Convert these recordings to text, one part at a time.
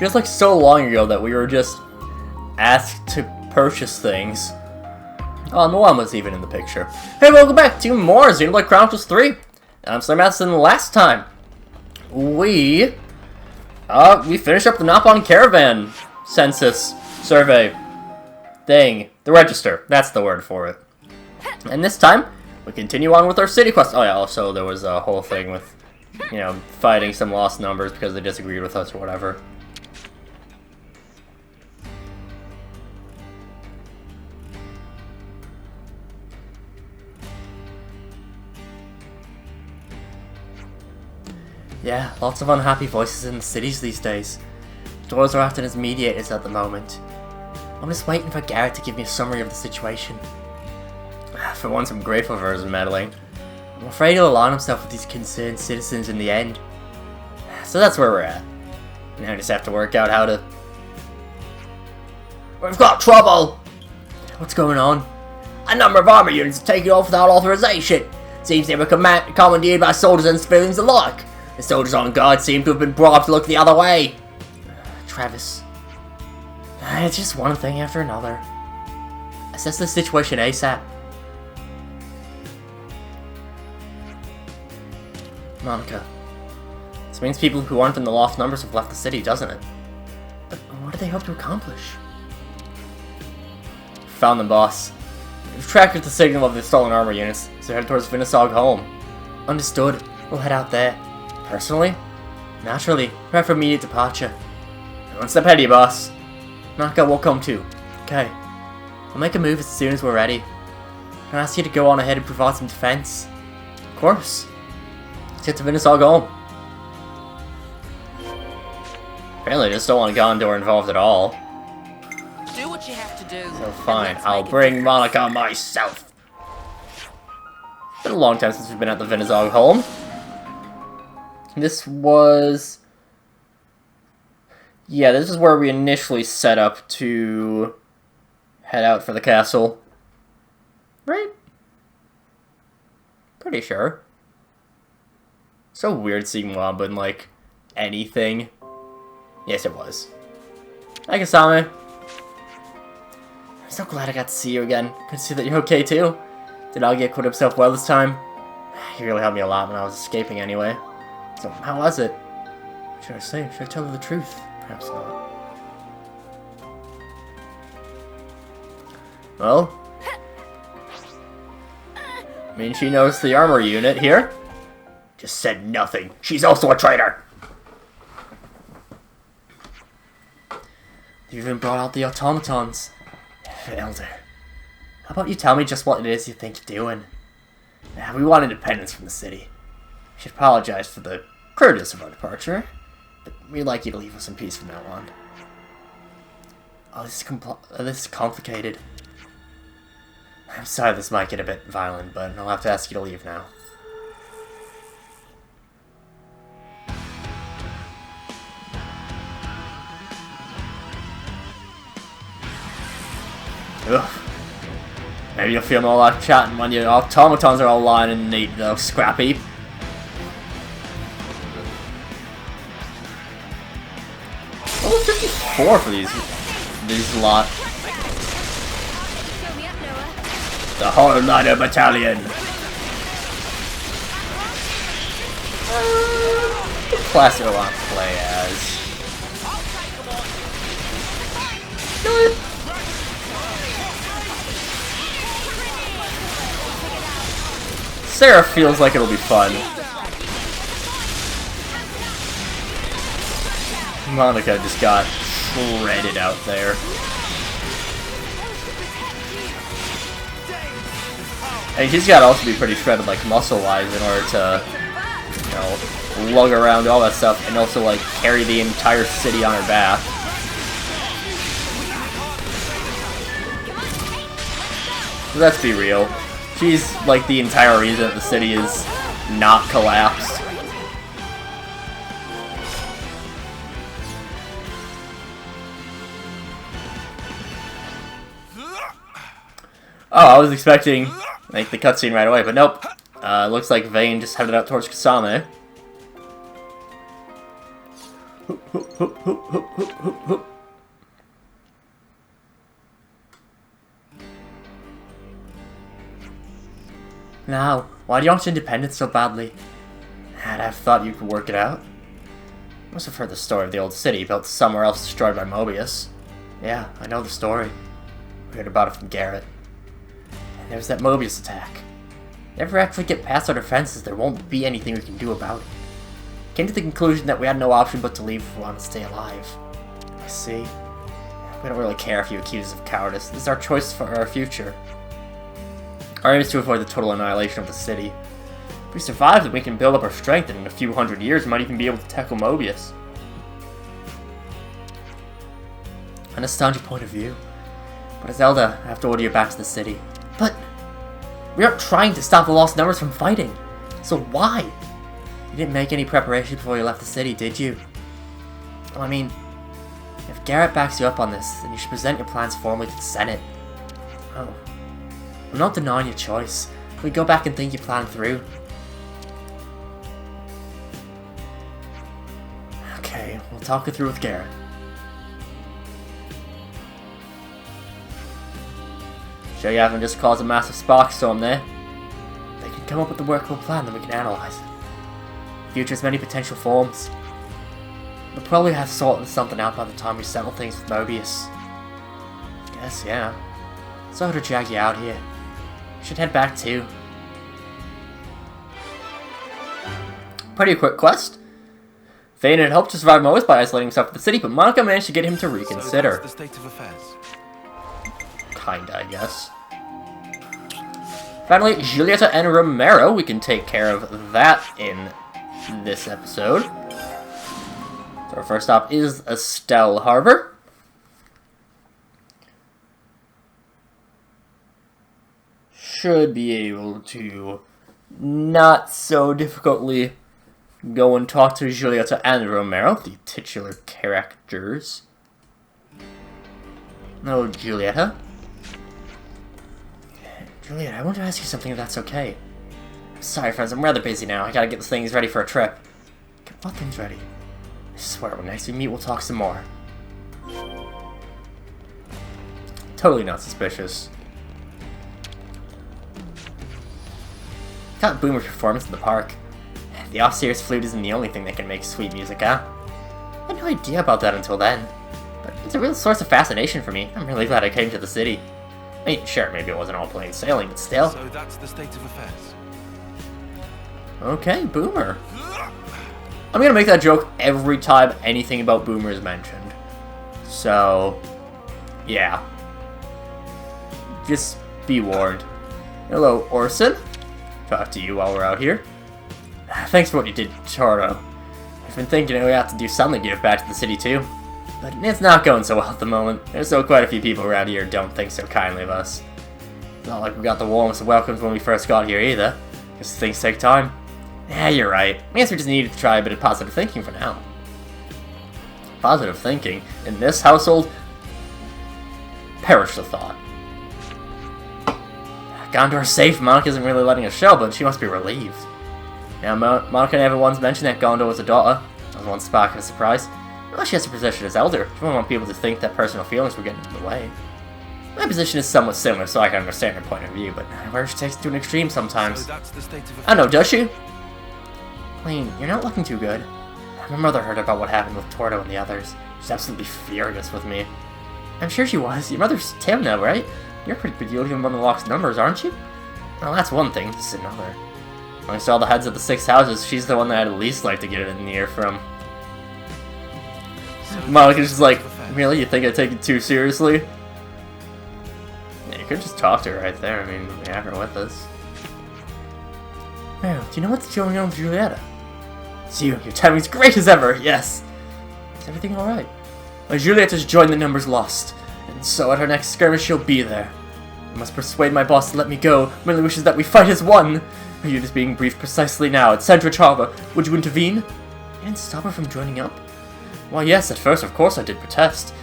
Feels like so long ago that we were just asked to purchase things. Oh, Milan was even in the picture. Hey, welcome back to more Xenoblade Chronicles 3. I'm SlayerMathis, and last time we finished up the Nopon Caravan census survey thing. The register, that's the word for it. And this time, we continue on with our city quest. Oh yeah, also there was a whole thing with, you know, fighting some lost numbers because they disagreed with us or whatever. Yeah, lots of unhappy voices in the cities these days. Doors are acting as mediators at the moment. I'm just waiting for Garrett to give me a summary of the situation. For once, I'm grateful for his meddling. I'm afraid he'll align himself with these concerned citizens in the end. So that's where we're at. Now we just have to work out how to... We've got trouble! What's going on? A number of armor units are taking off without authorization. Seems they were commandeered by soldiers and civilians alike. The soldiers on guard seem to have been bribed to look the other way. Travis. It's just one thing after another. Assess the situation ASAP. Monica. This means people who aren't in the lost numbers have left the city, doesn't it? But what do they hope to accomplish? Found them, boss. We've tracked the signal of the stolen armor units, so head towards Vinisog home. Understood. We'll head out there. Personally? Naturally. Prepare for immediate departure. One step ahead of you, boss. Naka will come too. Okay. I'll make a move as soon as we're ready. Can I ask you to go on ahead and provide some defense? Of course. Let's get to Vinisog home. Apparently I just don't want Gondor involved at all. Do what you have to do. So fine, I'll bring Monica myself. It's been a long time since we've been at the Vinisog home. This was... Yeah, this is where we initially set up to head out for the castle. Right? Pretty sure. So weird seeing Wamba in, like, anything. Yes, it was. Hi, Kasame. I'm so glad I got to see you again. Good to see that you're okay, too. Did Al get quit himself well this time? He really helped me a lot when I was escaping anyway. So, how was it? What should I say? Should I tell her the truth? Perhaps not. Well, I mean, she knows the armor unit here. Just said nothing. She's also a traitor! You even brought out the automatons. Elder, how about you tell me just what it is you think you're doing? We want independence from the city. We should apologize for the crudeness of our departure, but we'd like you to leave us in peace from now on. Oh, this is complicated. I'm sorry this might get a bit violent, but I'll have to ask you to leave now. Ugh. Maybe you'll feel more like chatting when your automatons are all lying in the neat little scrap heap. Oh, 54 for these lot. The whole Lighter Battalion. What class do I want to play as? Good. Sarah feels like it'll be fun. Monica just got shredded out there. And she's got to also be pretty shredded, like, muscle-wise in order to, you know, lug around all that stuff and also, like, carry the entire city on her back. Let's be real. She's, like, the entire reason that the city is not collapsed. Oh, I was expecting, like, the cutscene right away, but nope. Looks like Vayne just headed out towards Kasame. Now, why do you want independence so badly? I'd have thought you could work it out. I must have heard the story of the old city built somewhere else destroyed by Mobius. Yeah, I know the story. We heard about it from Garrett. And there was that Mobius attack. Never actually get past our defenses, there won't be anything we can do about it. Came to the conclusion that we had no option but to leave if we wanted to stay alive. I see. We don't really care if you accuse us of cowardice. This is our choice for our future. Our aim is to avoid the total annihilation of the city. If we survive, then we can build up our strength, and in a few hundred years, we might even be able to tackle Mobius. An astounding point of view. But Zelda, I have to order you back to the city. But we aren't trying to stop the lost numbers from fighting. So why? You didn't make any preparation before you left the city, did you? Well, I mean, if Garrett backs you up on this, then you should present your plans formally to the Senate. Oh. I'm not denying your choice. We go back and think you planned through. Okay, we'll talk it through with Garrett. Sure you haven't just caused a massive sparkstorm there? They can come up with a workable plan that we can analyze. Future has many potential forms. We'll probably have sorted something out by the time we settle things with Mobius. Guess, yeah. Sorry to drag you out here. You should head back too. Pretty quick quest. Thane had hoped to survive Mobius by isolating himself from the city, but Monica managed to get him to reconsider. So that's the state of affairs. Kinda, I guess. Finally, Joulietta and Romero. We can take care of that in this episode. So our first stop is Estelle Harbor. Should be able to not so difficultly go and talk to Joulietta and Romero, the titular characters. No, Joulietta. Juliet, I want to ask you something if that's okay. I'm sorry, friends, I'm rather busy now. I gotta get the things ready for a trip. Get what things ready? I swear, when next we meet, we'll talk some more. Totally not suspicious. Got Boomer's performance in the park. The off-series flute isn't the only thing that can make sweet music, huh? I had no idea about that until then. But it's a real source of fascination for me. I'm really glad I came to the city. I mean, sure, maybe it wasn't all plain sailing, but still. So that's the state of affairs. Okay, Boomer. I'm gonna make that joke every time anything about Boomer is mentioned. So, yeah. Just be warned. Hello, Orson. Talk to you while we're out here. Thanks for what you did, Charo. I've been thinking we have to do something to give back to the city too. But it's not going so well at the moment. There's still quite a few people around here who don't think so kindly of us. It's not like we got the warmest of welcomes when we first got here either. Because things take time. Yeah, you're right. I guess we just needed to try a bit of positive thinking for now. Positive thinking? In this household? Perish the thought. Gondor's safe. Monica isn't really letting us show, but she must be relieved. Now, Monica never once mentioned that Gondor was a daughter. That was one spark of surprise. Well, she has a position as elder. She won't want people to think that personal feelings were getting in the way. My position is somewhat similar, so I can understand her point of view, but where she takes it to an extreme sometimes. So that's the state of affairs. I know, does she? Clean, you're not looking too good. My mother heard about what happened with Torto and the others. She's absolutely furious with me. I'm sure she was. Your mother's Timna, right? You're pretty good. You're even one of Locke's numbers, aren't you? Well, that's one thing. This is another. Amongst all the heads of the 6 houses, she's the one that I'd least like to get it in the ear from. Monica's just like, really? You think I take it too seriously? Yeah, you could just talk to her right there. I mean, we have her with us. Well, do you know what's going on with Joulietta? It's you. Your timing's great as ever. Yes. Is everything alright? Well, Joulieta's joined the numbers lost, and so at our next skirmish she'll be there. I must persuade my boss to let me go. Merely wishes that we fight as one. Are you just being briefed precisely now at Sandwich Harbor? Would you intervene? You didn't stop her from joining up? Why, yes, at first, of course I did protest.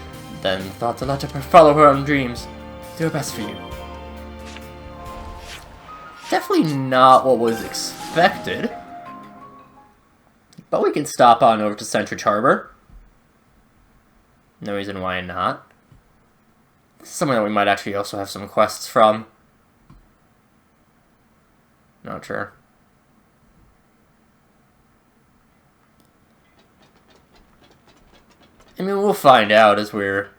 Then thought to let her follow her own dreams. Do her best for you. Definitely not what was expected. But we can stop on over to Sandwich Harbor. No reason why not. This is something that we might actually also have some quests from. Not sure. I mean, we'll find out as we're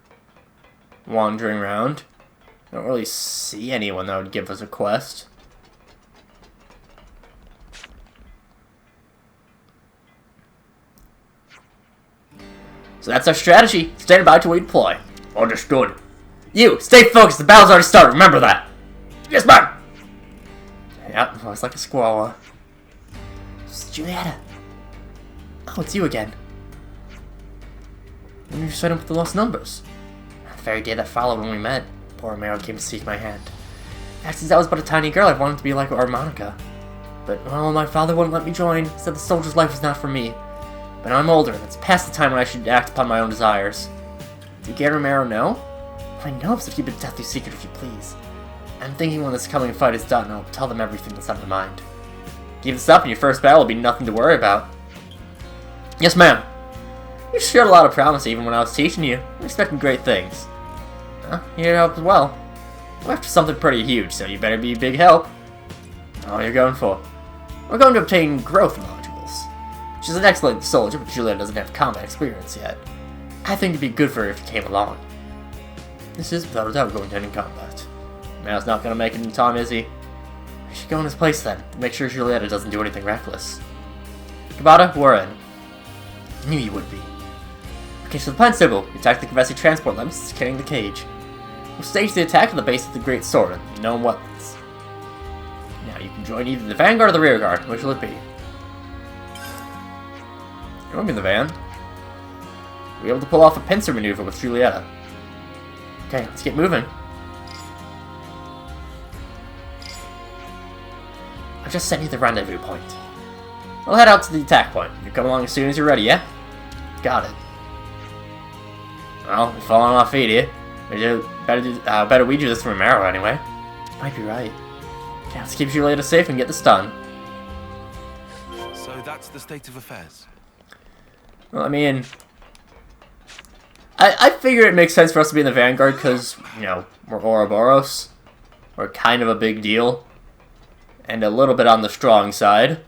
wandering around. I don't really see anyone that would give us a quest. So that's our strategy. Stand by till we deploy. Understood. You, stay focused. The battle's already started. Remember that. Yes, ma'am. Yeah, voice like a squall. It's Joulietta. Oh, it's you again. When you set up with the lost numbers. The very day that followed when we met, poor Romero came to seek my hand. Since I was but a tiny girl, I wanted to be like Harmonica. But, well, my father wouldn't let me join. He said the soldier's life was not for me. But now I'm older, and it's past the time when I should act upon my own desires. Do you Romero know? I know, so keep a deathly secret if you please. I'm thinking when this coming fight is done, I'll tell them everything that's on my mind. Keep this up, and your first battle will be nothing to worry about. Yes, ma'am. You showed a lot of promise even when I was teaching you. I'm expecting great things. You're here to help as well. We're after something pretty huge, so you better be big help. Oh, you're going for? We're going to obtain growth modules. She's an excellent soldier, but Joulietta doesn't have combat experience yet. I think it'd be good for her if you came along. This is without a doubt going to end in combat. Man's not going to make it in time, is he? We should go in his place then, to make sure Joulietta doesn't do anything reckless. Kabata, we're in. I knew you would be. Okay, so the plan's simple. You attack the Kavesi transport limits, carrying the cage. We'll stage the attack at the base of the Great Sword and known weapons. Now you can join either the vanguard or the rear guard. Which will it be? You want me in the van? We'll be able to pull off a pincer maneuver with Joulietta. Okay, let's get moving. I've just sent you the rendezvous point. We'll head out to the attack point. You come along as soon as you're ready, yeah? Got it. Well, we're falling off feet here. Better we do this from Romero anyway. Might be right. Okay, let's keep Joulietta safe and get this done. So that's the state of affairs. Well, I mean, I figure it makes sense for us to be in the vanguard because, you know, we're Ouroboros. We're kind of a big deal. And a little bit on the strong side.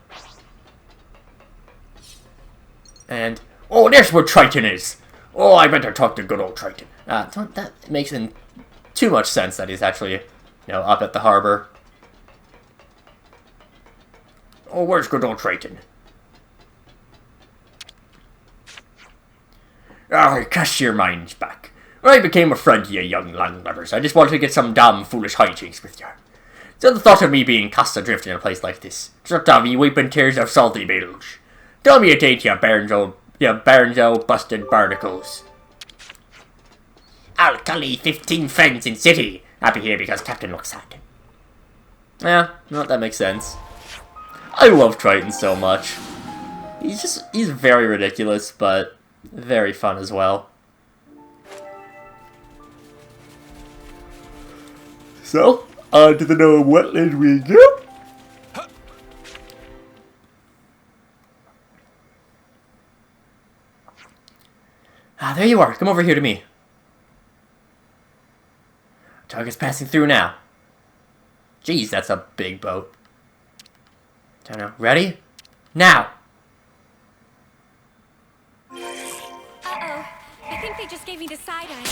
And, oh, there's where Triton is! Oh, I better talk to good old Triton. That makes too much sense that he's actually, you know, up at the harbor. Oh, where's good old Triton? Cast your minds back. When I became a friend to you young landlubbers, I just wanted to get some damn foolish hijinks with you. So the thought of me being cast adrift in a place like this, just have you weeping tears of salty bilge. Tell me it ain't you bairns old busted barnacles. I'll call 15 friends in city. Happy here because Captain looks sad. Yeah, no, that makes sense. I love Triton so much. He's very ridiculous, but very fun as well. So, on to the known wetland we go. There you are. Come over here to me. Target's passing through now. Jeez, that's a big boat. Don't know. Ready? Now! Uh-oh. I think they just gave me the side eye.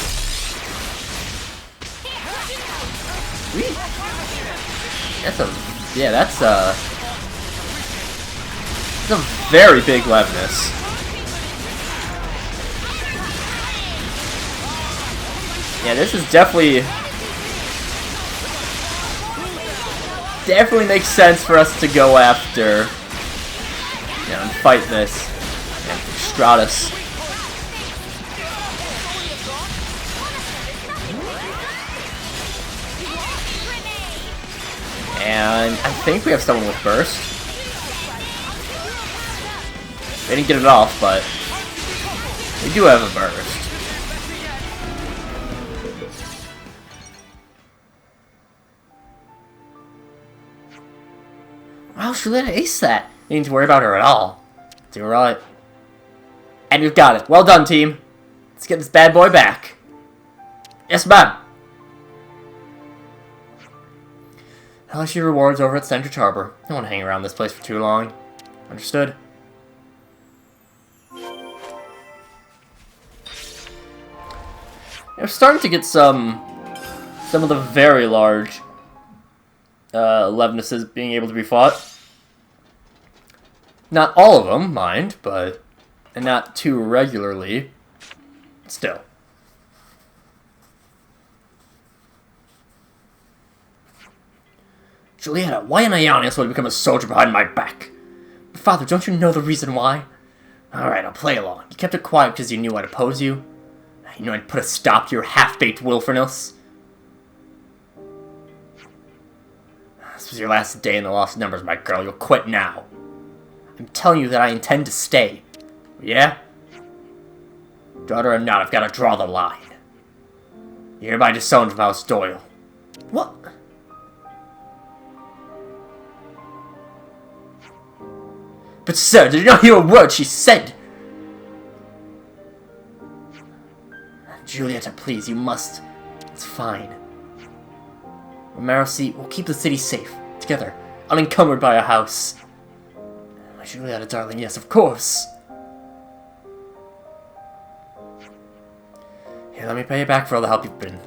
That's a very big Levinus. Yeah, this is definitely makes sense for us to go after, you know, and fight this Stratus. And I think we have someone with burst. They didn't get it off, but we do have a burst. Wow, Joulietta aced that. You need to worry about her at all. Do right. And we've got it. Well done, team. Let's get this bad boy back. Yes, ma'am. I'll issue rewards over at Central Harbor. I don't want to hang around this place for too long. Understood? We're starting to get some of the very large Levnesses being able to be fought. Not all of them, mind, and not too regularly. Still. Joulietta, why an Ionius would become a soldier behind my back? Father, don't you know the reason why? Alright, I'll play along. You kept it quiet because you knew I'd oppose you. You knew I'd put a stop to your half-baked willfulness. This was your last day in the Lost Numbers, my girl. You'll quit now. I'm telling you that I intend to stay. Yeah? Daughter or not, I've got to draw the line. You're hereby disowned from House Doyle. What? But sir, did you not hear a word she said? Joulietta, please, you must. It's fine. Romero, see, we'll keep the city safe. Together. Unencumbered by a house. My Joulietta, darling, yes, of course. Here, let me pay you back for all the help you've been.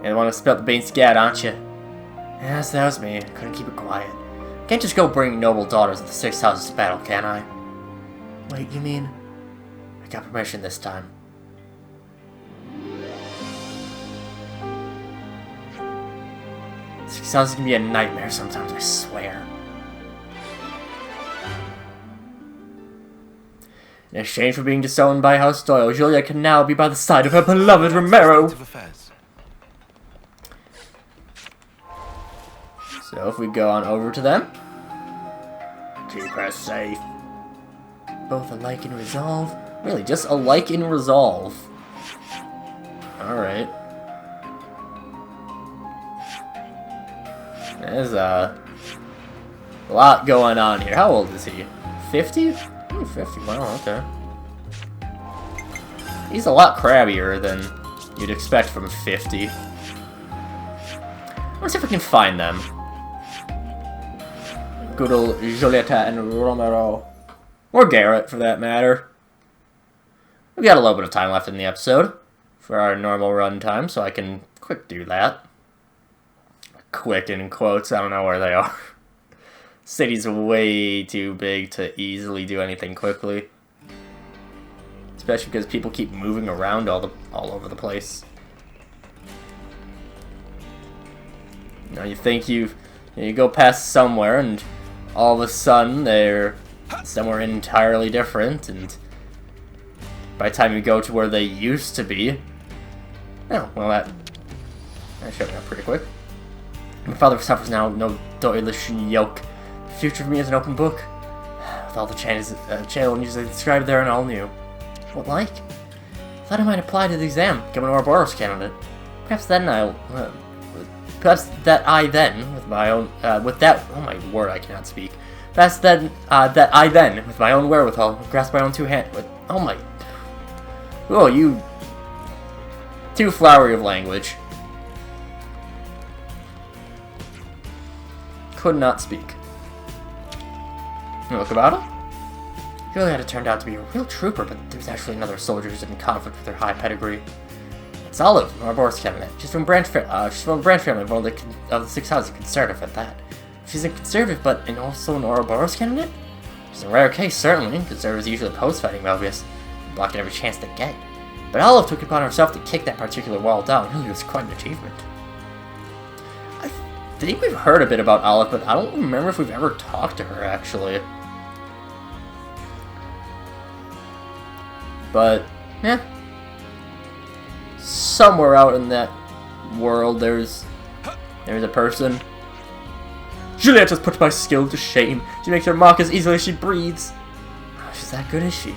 You want to spill the beans scat, aren't you? Yes, that was me. I couldn't keep it quiet. Can't just go bring noble daughters of the 6 houses to battle, can I? Wait, you mean? I got permission this time. Six houses can be a nightmare sometimes, I swear. In exchange for being disowned by House Doyle, Julia can now be by the side of her beloved Romero. So if we go on over to them. Keep her safe. Both alike in resolve? Really, just alike in resolve. Alright. There's a lot going on here. How old is he? 50? 50, wow, okay. He's a lot crabbier than you'd expect from 50. Let's see if we can find them. Good old Joulietta and Romero. Or Garrett, for that matter. We've got a little bit of time left in the episode for our normal run time, so I can quick do that. Quick in quotes, I don't know where they are. City's way too big to easily do anything quickly. Especially because people keep moving around all over the place. You know, you think you go past somewhere and all of a sudden they're somewhere entirely different, and by the time you go to where they used to be, oh, well that showed me up pretty quick. My father suffers now no doilish yoke. The future for me is an open book, with all the challenges I described there and all new. What like? I thought I might apply to the exam, become an Ouroboros candidate. Perhaps then with my own, oh my word, I cannot speak. Perhaps then, with my own wherewithal, grasp my own two hands, oh my, oh, you, too flowery of language. Could not speak. You look about it? Joulietta turned out to be a real trooper, but there's actually another soldier who's in conflict with her high pedigree. It's Olive, an Ouroboros candidate. She's from a branch family of one of the 6 houses, conservative at that. She's a conservative, but also an Ouroboros candidate? It's a rare case, certainly. Conservatives usually oppose fighting Mobius, blocking every chance they get. But Olive took it upon herself to kick that particular wall down. It really was quite an achievement. I think we've heard a bit about Olive, but I don't remember if we've ever talked to her, actually. But, yeah. Somewhere out in that world, there's a person. Joulietta puts my skill to shame. She makes her mock as easily as she breathes. Oh, she's that good, is she?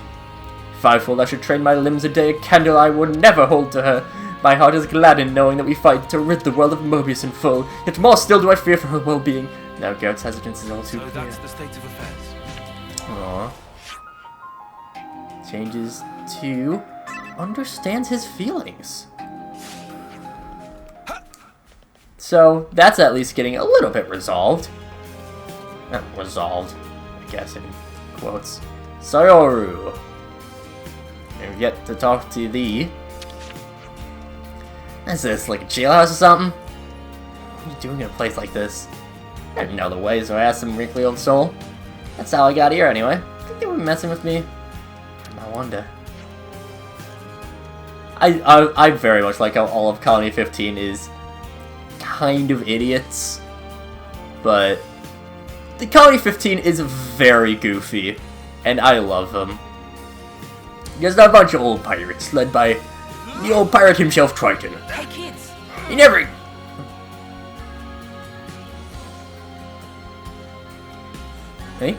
Fivefold I should train my limbs a day, a candle I would never hold to her. My heart is glad in knowing that we fight to rid the world of Mobius in full, yet more still do I fear for her well-being. Now Garrett's hesitance is all too clear. So that's the state of affairs. Aww. changes to understands his feelings. So that's at least getting a little bit resolved. Resolved, I guess, in quotes. Sayoru. I've yet to talk to thee. Is this like a jailhouse or something? What are you doing in a place like this? I didn't know the way, so I asked some wrinkly old soul. That's how I got here anyway. I think they were messing with me. I wonder. I very much like how all of Colony 15 is kind of idiots, but the Colony 15 is very goofy, and I love them. There's a bunch of old pirates led by the old pirate himself, Triton. Hey, kids. He never... Hey?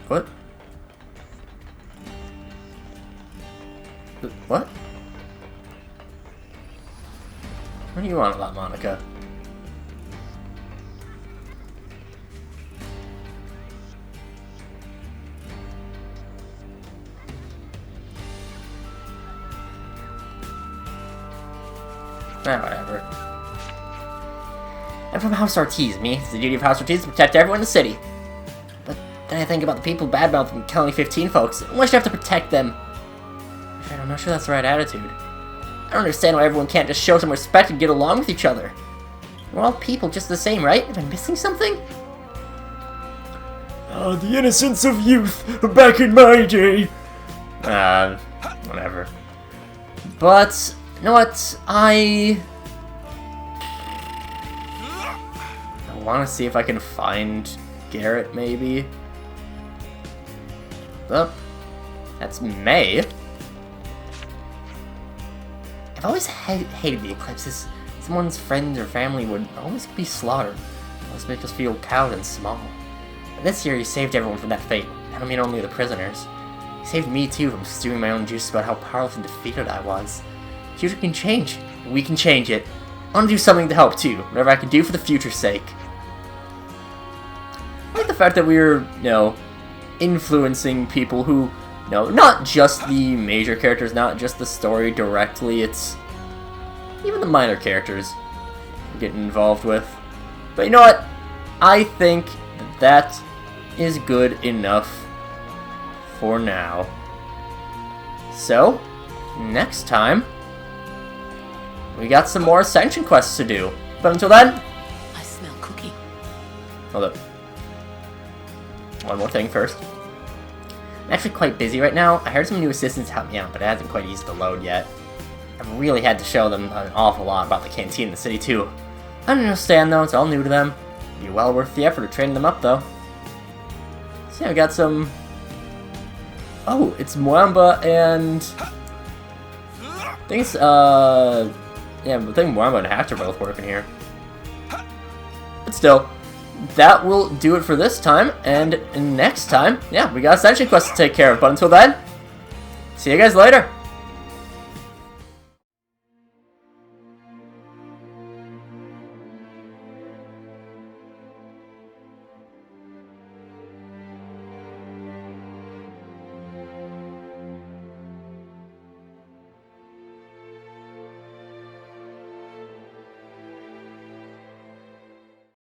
What? What? What do you want about Monica? Whatever. I'm from House Ortiz. Me, it's the duty of House Ortiz to protect everyone in the city. But then I think about the people badmouthing Colony 15 folks. Unless you have to protect them. I'm not sure that's the right attitude. I don't understand why everyone can't just show some respect and get along with each other. We're all people just the same, right? Am I missing something? The innocence of youth back in my day. Whatever. But, you know what? I want to see if I can find Garrett, maybe. Oh, that's May. I've always hated the eclipses. Someone's friends or family would always be slaughtered. It always make us feel cowed and small. But this year, he saved everyone from that fate. I don't mean only the prisoners. He saved me too from stewing my own juice about how powerful and defeated I was. The future can change. We can change it. I want to do something to help too. Whatever I can do for the future's sake. I like the fact that we're, you know, influencing people who, you know, not just the major characters, not just the story directly, it's even the minor characters we're getting involved with. But you know what? I think that is good enough for now. So, next time, we got some more Ascension quests to do. But until then... I smell cooking. Hold up. One more thing first. I'm actually quite busy right now. I hired some new assistants to help me out, but it hasn't quite eased the load yet. I've really had to show them an awful lot about the canteen in the city, too. I don't understand, though. It's all new to them. It'd be well worth the effort of training them up, though. So yeah, we got some... Oh, it's Mwamba and... I think it's, yeah, I think Mwamba and Hatch are both working here. But still, that will do it for this time, and next time, yeah, we got Ascension quests to take care of. But until then, see you guys later.